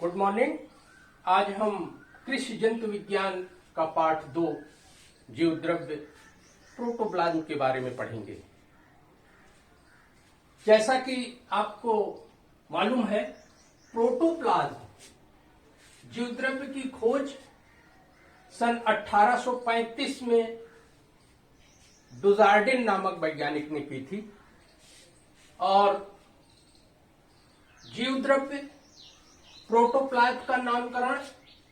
Good morning. आज हम कृषि जंतु विज्ञान का पाठ 2 जीव द्रव्य प्रोटोप्लाज्म के बारे में पढ़ेंगे। जैसा कि आपको मालूम है, प्रोटोप्लाज्म जीव द्रव्य की खोज सन 1835 में डुजार्डिन नामक वैज्ञानिक ने की थी और जीव द्रव्य प्रोटोप्लाज्म का नामकरण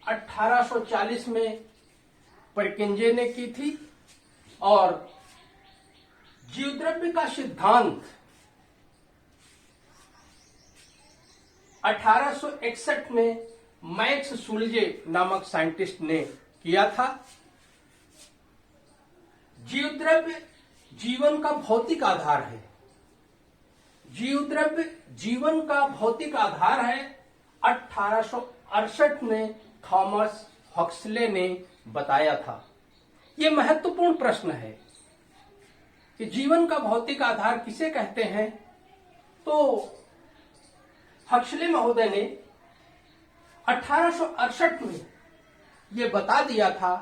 1840 में परकिंजे ने की थी और जीव द्रव्य का सिद्धांत 1861 में मैक्स सुलजे नामक साइंटिस्ट ने किया था। जीव द्रव्य जीवन का भौतिक आधार है। जीव द्रव्य जीवन का भौतिक आधार है। 1868 में थॉमस हक्सले ने बताया था। यह महत्वपूर्ण प्रश्न है कि जीवन का भौतिक आधार किसे कहते हैं। तो हक्सले महोदय ने 1868 में यह बता दिया था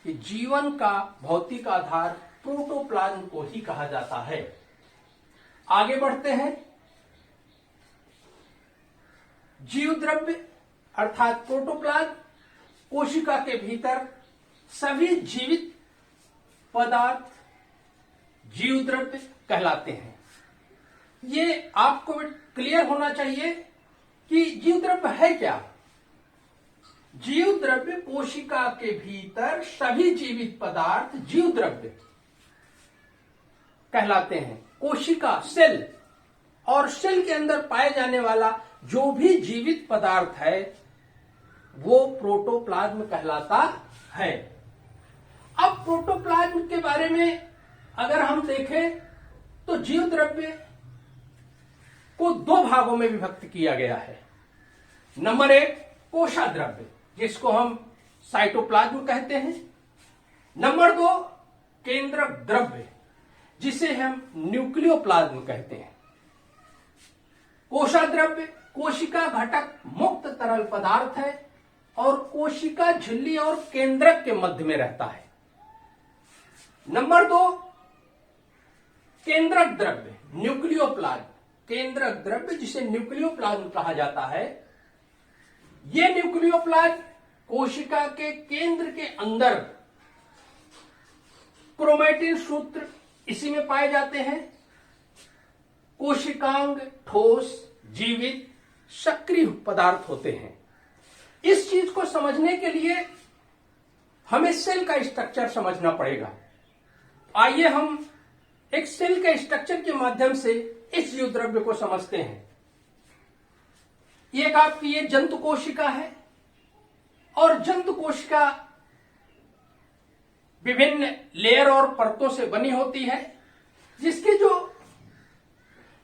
कि जीवन का भौतिक आधार प्रोटोप्लाज्म को ही कहा जाता है। आगे बढ़ते हैं। जीव द्रव्य अर्थात प्रोटोप्लाज्म कोशिका के भीतर सभी जीवित पदार्थ जीव द्रव्य कहलाते हैं। ये आपको क्लियर होना चाहिए कि जीव द्रव्य है क्या। जीव द्रव्य कोशिका के भीतर सभी जीवित पदार्थ जीव द्रव्य कहलाते हैं। कोशिका सेल और सेल के अंदर पाए जाने वाला जो भी जीवित पदार्थ है वो प्रोटोप्लाज्म कहलाता है। अब प्रोटोप्लाज्म के बारे में अगर हम देखें तो जीव द्रव्य को 2 भागों में विभक्त किया गया है। नंबर 1 कोशा द्रव्य जिसको हम साइटोप्लाज्म कहते हैं। नंबर 2 केंद्रक द्रव्य जिसे हम न्यूक्लियोप्लाज्म कहते हैं। कोशा द्रव्य कोशिका घटक मुक्त तरल पदार्थ है और कोशिका झिल्ली और केंद्रक के मध्य में रहता है। नंबर 2 केंद्रक द्रव्य न्यूक्लियोप्लाज्म। केंद्रक द्रव्य जिसे न्यूक्लियोप्लाज्म कहा जाता है। यह न्यूक्लियोप्लाज्म कोशिका के केंद्र के अंदर क्रोमैटिन सूत्र इसी में पाए जाते हैं। कोशिकांग ठोस जीवित सक्रिय पदार्थ होते हैं। इस चीज को समझने के लिए हमें सेल का स्ट्रक्चर समझना पड़ेगा। आइए हम एक सेल के स्ट्रक्चर के माध्यम से इस जीव द्रव्य को समझते हैं। एक आपकी ये जंतु कोशिका है और जंतु कोशिका विभिन्न लेयर और परतों से बनी होती है, जिसकी जो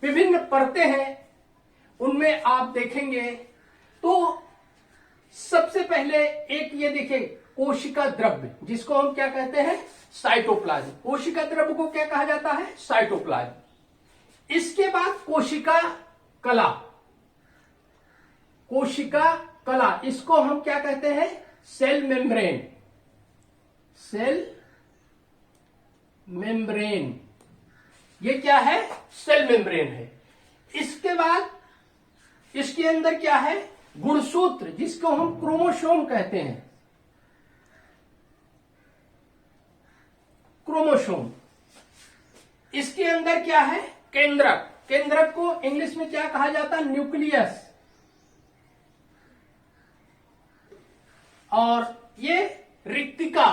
विभिन्न परतें हैं उनमें आप देखेंगे तो सबसे पहले एक ये देखिए कोशिका द्रव्य जिसको हम क्या कहते हैं साइटोप्लाज्म। कोशिका द्रव्य को क्या कहा जाता है साइटोप्लाज्म। इसके बाद कोशिका कला। कोशिका कला इसको हम क्या कहते हैं सेल मेम्ब्रेन। सेल मेम्ब्रेन ये क्या है सेल मेम्ब्रेन है। इसके बाद इसके अंदर क्या है गुणसूत्र जिसको हम क्रोमोसोम कहते हैं। क्रोमोसोम इसके अंदर क्या है केंद्रक। केंद्रक को इंग्लिश में क्या कहा जाता है न्यूक्लियस। और ये रिक्तिका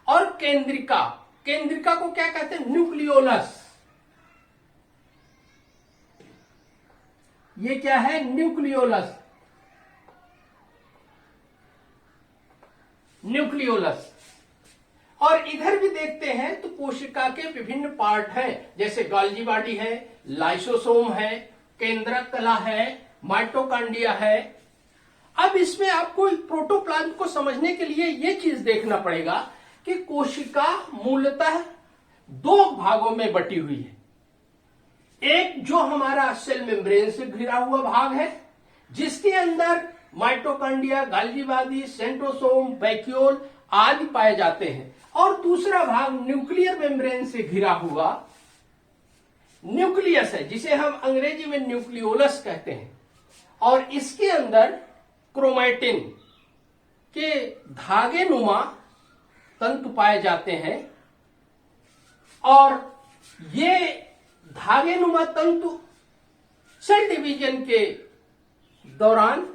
और केंद्रिका। केंद्रिका को क्या कहते हैं न्यूक्लियोलस। ये क्या है न्यूक्लियोलस। न्यूक्लियोलस। और इधर भी देखते हैं तो कोशिका के विभिन्न पार्ट हैं, जैसे गोल्गी बॉडी है, लाइसोसोम है, केंद्रक कला है, माइटोकॉन्ड्रिया है। अब इसमें आपको प्रोटोप्लाज्म को समझने के लिए यह चीज देखना पड़ेगा कि कोशिका मूलतः 2 भागों में बटी हुई है। एक जो हमारा सेल मेम्ब्रेन से घिरा हुआ भाग है, जिसके अंदर माइटोकॉन्ड्रिया, गाल्गी बादी, सेंट्रोसोम, वैक्यूल आदि पाए जाते हैं। और दूसरा भाग न्यूक्लियर मेम्ब्रेन से घिरा हुआ न्यूक्लियस है, जिसे हम अंग्रेजी में न्यूक्लियोलस कहते हैं। और इसके अंदर क्रोमैटिन के धागे नुमा तंतु पाए जाते हैं। और ये धागे नुमा तंतु सेल डिवीजन के दौरान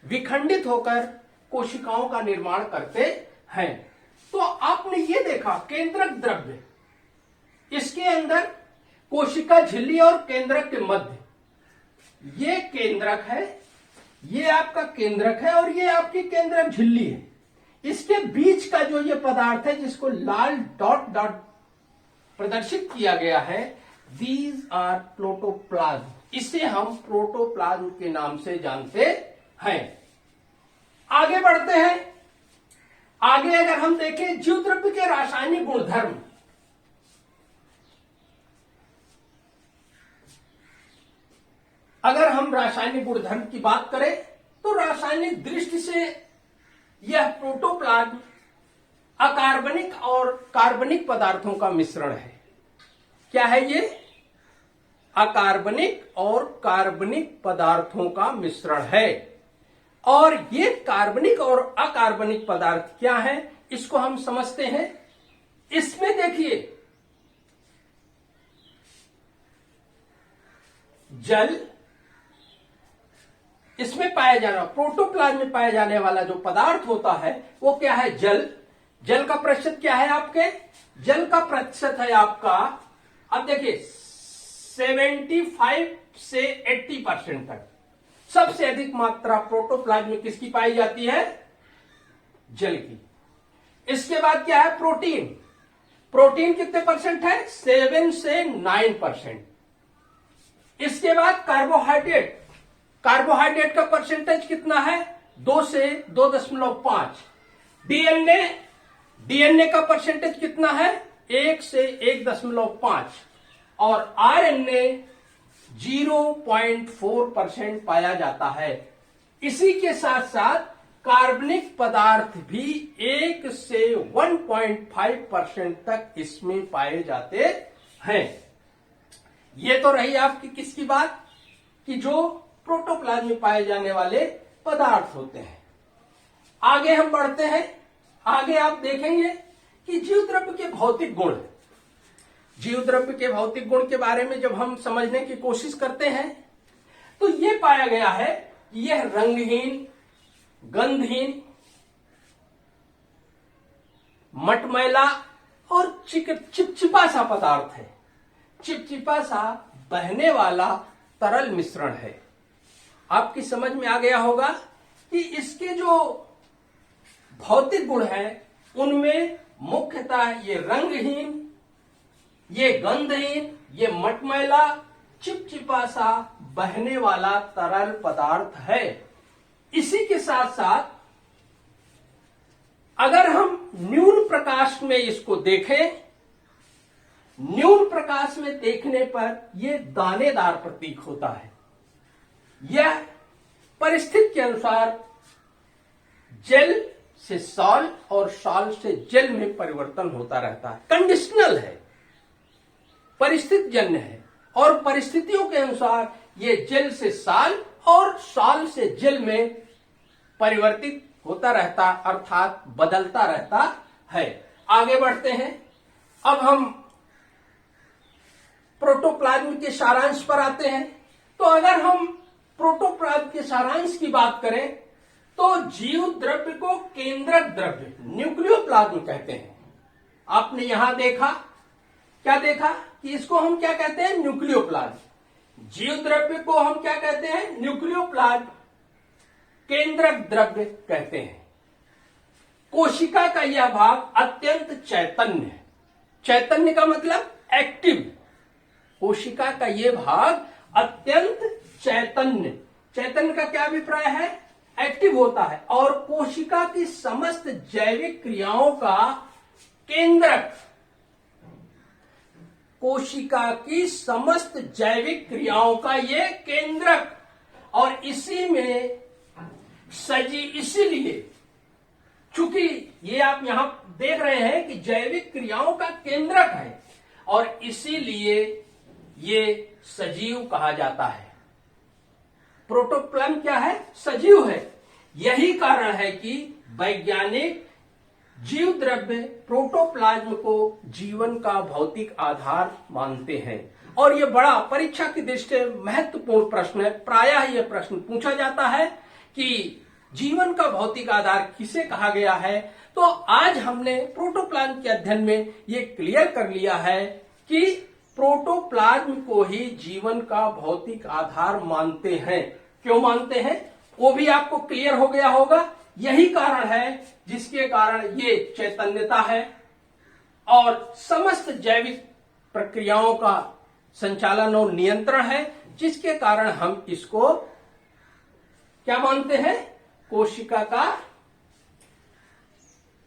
विखंडित होकर कोशिकाओं का निर्माण करते हैं। तो आपने ये देखा केंद्रक द्रव्य, इसके अंदर कोशिका झिल्ली और केंद्रक के मध्य ये केंद्रक है, ये आपका केंद्रक है और ये आपकी केंद्रक झिल्ली है। इसके बीच का जो ये पदार्थ है जिसको लाल डॉट डॉट प्रदर्शित किया गया है, दीज आर प्रोटोप्लाज्म। इसे हम प्रोटोप्लाज्म के नाम से जानते हैं। आगे बढ़ते हैं। आगे अगर हम देखें जीव द्रव्य के रासायनिक गुणधर्म, अगर हम रासायनिक गुणधर्म की बात करें तो रासायनिक दृष्टि से यह प्रोटोप्लाज्म अकार्बनिक और कार्बनिक पदार्थों का मिश्रण है। क्या है ये? अकार्बनिक और कार्बनिक पदार्थों का मिश्रण है। और ये कार्बनिक और अकार्बनिक पदार्थ क्या है, इसको हम समझते हैं। इसमें देखिए जल, इसमें पाया जाना प्रोटोप्लाज्म में पाया जाने वाला जो पदार्थ होता है वो क्या है? जल। जल का प्रतिशत क्या है आपके? जल का प्रतिशत है आपका, अब देखिए 75 से 80% तक। सबसे अधिक मात्रा प्रोटोप्लाज्म में किसकी पाई जाती है? जल की। इसके बाद क्या है? प्रोटीन। प्रोटीन कितने परसेंट है? 7 से 9%। इसके बाद कार्बोहाइड्रेट। कार्बोहाइड्रेट का परसेंटेज कितना है? 2 से 2.5। डीएनए का परसेंटेज कितना है? 1 से 1.5। और आरएनए 0.4% पाया जाता है। इसी के साथ साथ कार्बनिक पदार्थ भी 1 से 1.5% तक इसमें पाए जाते हैं। ये तो रही आपकी किसकी बात, कि जो प्रोटोप्लाज्म में पाए जाने वाले पदार्थ होते हैं। आगे हम बढ़ते हैं। आगे आप देखेंगे कि जीव द्रव्य के भौतिक गुण। जीव द्रव्य के भौतिक गुण के बारे में जब हम समझने की कोशिश करते हैं तो यह पाया गया है कि यह रंगहीन, गंधहीन, मटमैला और चिपचिपा सा पदार्थ है। चिपचिपा सा बहने वाला तरल मिश्रण है। आपकी समझ में आ गया होगा कि इसके जो भौतिक गुण हैं उनमें मुख्यतः ये रंगहीन, ये गंधहीन, ये मटमैला, चिपचिपा सा बहने वाला तरल पदार्थ है। इसी के साथ साथ अगर हम न्यून प्रकाश में इसको देखें, न्यून प्रकाश में देखने पर यह दानेदार प्रतीक होता है। यह परिस्थिति के अनुसार जल से सॉल और सॉल से जल में परिवर्तन होता रहता है। कंडीशनल है, परिस्थिति जन्य है और परिस्थितियों के अनुसार ये जल से साल और साल से जल में परिवर्तित होता रहता, अर्थात बदलता रहता है। आगे बढ़ते हैं। अब हम प्रोटोप्लाज्म के सारांश पर आते हैं। तो अगर हम प्रोटोप्लाज्म के सारांश की बात करें तो जीव द्रव्य को केंद्रक द्रव्य न्यूक्लियोप्लाज्म कहते हैं। आपने यहां देखा, क्या देखा कि इसको हम क्या कहते हैं? न्यूक्लियोप्लाज्म। जीव द्रव्य को हम क्या कहते हैं? न्यूक्लियोप्लाज्म। केंद्रक द्रव्य कहते हैं। कोशिका का यह भाग अत्यंत चैतन्य है। चैतन्य का मतलब एक्टिव। कोशिका का यह भाग अत्यंत चैतन्य, चैतन्य का क्या अभिप्राय है? एक्टिव होता है। और कोशिका की समस्त जैविक क्रियाओं का केंद्रक, कोशिका की समस्त जैविक क्रियाओं का ये केंद्रक और इसी में सजी, इसीलिए चूंकि ये आप यहां देख रहे हैं कि जैविक क्रियाओं का केंद्रक है और इसीलिए ये सजीव कहा जाता है। प्रोटोप्लाज्म क्या है? सजीव है। यही कारण है कि वैज्ञानिक जीव द्रव्य प्रोटोप्लाज्म को जीवन का भौतिक आधार मानते हैं। और यह बड़ा परीक्षा की दृष्टि से महत्वपूर्ण प्रश्न है। प्रायः यह प्रश्न पूछा जाता है कि जीवन का भौतिक आधार किसे कहा गया है। तो आज हमने प्रोटोप्लाज्म के अध्ययन में यह क्लियर कर लिया है कि प्रोटोप्लाज्म को ही जीवन का भौतिक आधार मानते हैं। क्यों मानते हैं वो भी आपको क्लियर हो गया होगा। यही कारण है जिसके कारण ये चैतन्यता है और समस्त जैविक प्रक्रियाओं का संचालन और नियंत्रण है, जिसके कारण हम इसको क्या मानते हैं? कोशिका का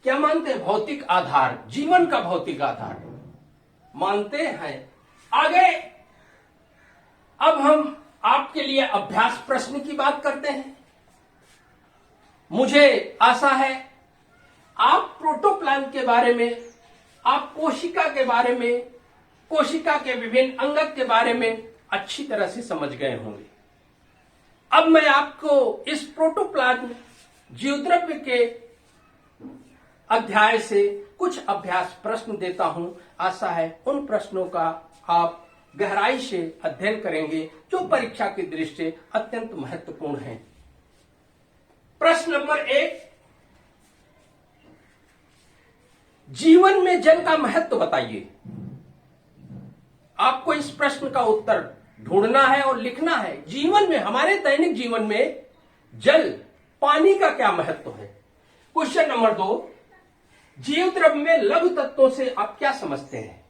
क्या मानते हैं? भौतिक आधार, जीवन का भौतिक आधार मानते हैं। आगे अब हम आपके लिए अभ्यास प्रश्न की बात करते हैं। मुझे आशा है आप प्रोटोप्लाज्म के बारे में, आप कोशिका के बारे में, कोशिका के विभिन्न अंगक के बारे में अच्छी तरह से समझ गए होंगे। अब मैं आपको इस प्रोटोप्लाज्म जीवद्रव्य के अध्याय से कुछ अभ्यास प्रश्न देता हूं। आशा है उन प्रश्नों का आप गहराई से अध्ययन करेंगे जो परीक्षा की दृष्टि से अत्यंत महत्वपूर्ण है। प्रश्न नंबर 1, जीवन में जल का महत्व बताइए। आपको इस प्रश्न का उत्तर ढूंढना है और लिखना है। जीवन में, हमारे दैनिक जीवन में जल, पानी का क्या महत्व है। क्वेश्चन नंबर 2, जीव द्रव्य में लघु तत्वों से आप क्या समझते हैं।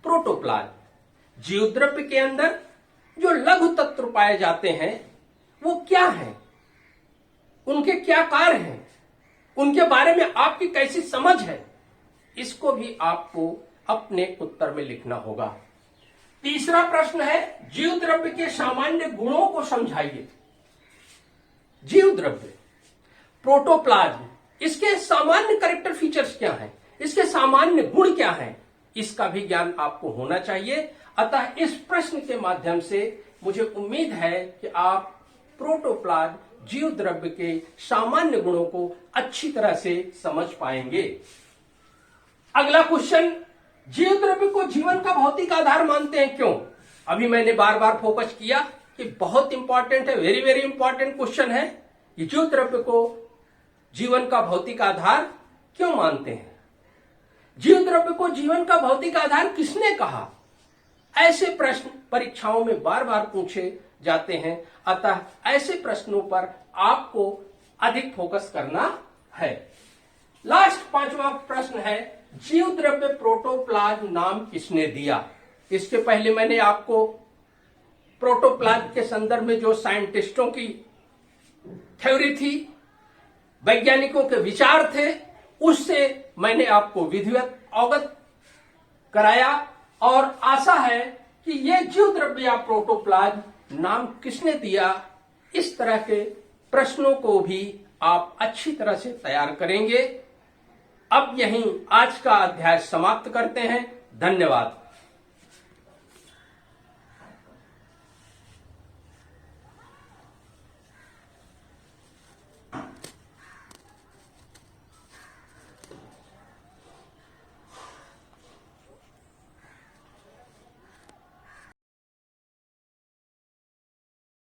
प्रोटोप्लाज्म, जीव द्रव्य के अंदर जो लघु तत्व पाए जाते हैं वो क्या है, उनके क्या कार्य हैं, उनके बारे में आपकी कैसी समझ है, इसको भी आपको अपने उत्तर में लिखना होगा। तीसरा प्रश्न है, जीव द्रव्य के सामान्य गुणों को समझाइए। जीव द्रव्य, प्रोटोप्लाज्म, इसके सामान्य कैरेक्टर फीचर्स क्या हैं, इसके सामान्य गुण क्या हैं, इसका भी ज्ञान आपको होना चाहिए। अतः इस प्रश्न के माध्यम से मुझे उम्मीद है कि आप प्रोटोप्लाज्म जीव द्रव्य के सामान्य गुणों को अच्छी तरह से समझ पाएंगे। अगला क्वेश्चन, जीव द्रव्य को जीवन का भौतिक आधार मानते हैं क्यों। अभी मैंने बार बार फोकस किया कि बहुत इंपॉर्टेंट है, वेरी वेरी इंपॉर्टेंट क्वेश्चन है। ये जीव द्रव्य को जीवन का भौतिक आधार क्यों मानते हैं। जीव द्रव्य को जीवन का भौतिक आधार किसने कहा। ऐसे प्रश्न परीक्षाओं में बार बार पूछे जाते हैं। अतः ऐसे प्रश्नों पर आपको अधिक फोकस करना है। लास्ट 5वां प्रश्न है, जीव द्रव्य प्रोटोप्लाज्म नाम किसने दिया। इसके पहले मैंने आपको प्रोटोप्लाज्म के संदर्भ में जो साइंटिस्टों की थ्योरी थी, वैज्ञानिकों के विचार थे, उससे मैंने आपको विधिवत अवगत कराया और आशा है कि ये जीव द्रव्य या प्रोटोप्लाज्म नाम किसने दिया, इस तरह के प्रश्नों को भी आप अच्छी तरह से तैयार करेंगे। अब यहीं आज का अध्याय समाप्त करते हैं। धन्यवाद।